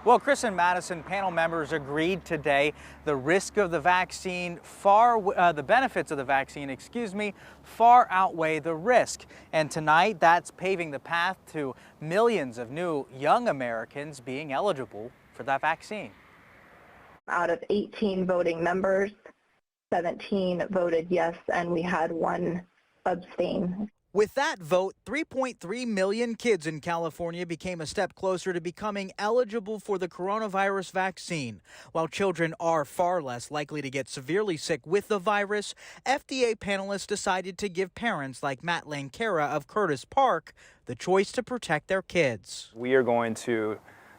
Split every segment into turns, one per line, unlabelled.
Well, Chris and Madison panel members agreed today the risk of the vaccine the benefits of the vaccine, far outweigh the risk. And tonight, that's paving the path to millions of new young Americans being eligible for that vaccine.
Out of 18 voting members, 17 voted yes, and we had one abstain.
With that vote, 3.3 million kids in California became a step closer to becoming eligible for the coronavirus vaccine. While children are far less likely to get severely sick with the virus, FDA panelists decided to give parents like Matt Lankera of Curtis Park the choice to protect their kids.
We are going to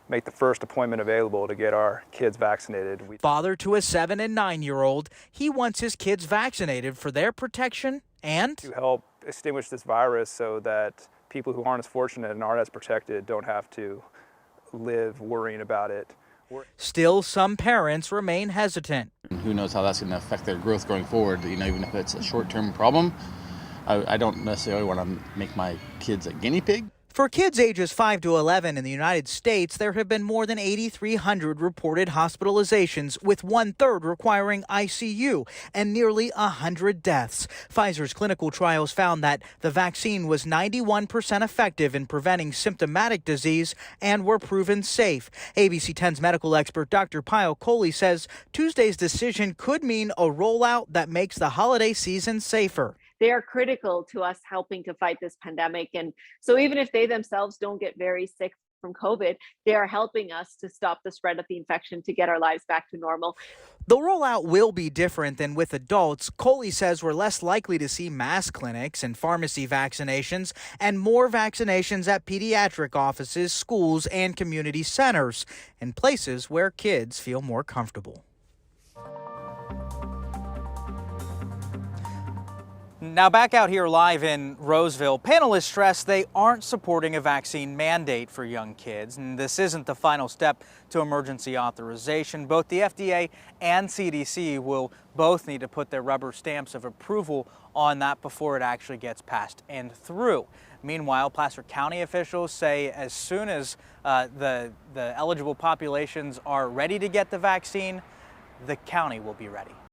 make the first appointment available to get our kids vaccinated.
Father to a 7- and 9-year-old, he wants his kids vaccinated for their protection and
to help extinguish this virus so that people who aren't as fortunate and aren't as protected don't have to live worrying about it.
Still, some parents remain hesitant.
Who knows how that's going to affect their growth going forward, even if it's a short-term problem. I don't necessarily want to make my kids a guinea pig.
For kids ages 5 to 11 in the United States, there have been more than 8,300 reported hospitalizations, with 1/3 requiring ICU and nearly 100 deaths. Pfizer's clinical trials found that the vaccine was 91% effective in preventing symptomatic disease and were proven safe. ABC 10's medical expert Dr. Pyle Coley says Tuesday's decision could mean a rollout that makes the holiday season safer.
They are critical to us helping to fight this pandemic. And so even if they themselves don't get very sick from COVID, they are helping us to stop the spread of the infection to get our lives back to normal.
The rollout will be different than with adults. Coley says we're less likely to see mass clinics and pharmacy vaccinations and more vaccinations at pediatric offices, schools, and community centers in places where kids feel more comfortable. Now back out here live in Roseville, panelists stress they aren't supporting a vaccine mandate for young kids, and this isn't the final step to emergency authorization. Both the FDA and CDC will both need to put their rubber stamps of approval on that before it actually gets passed and through. Meanwhile, Placer County officials say as soon as the eligible populations are ready to get the vaccine, the county will be ready.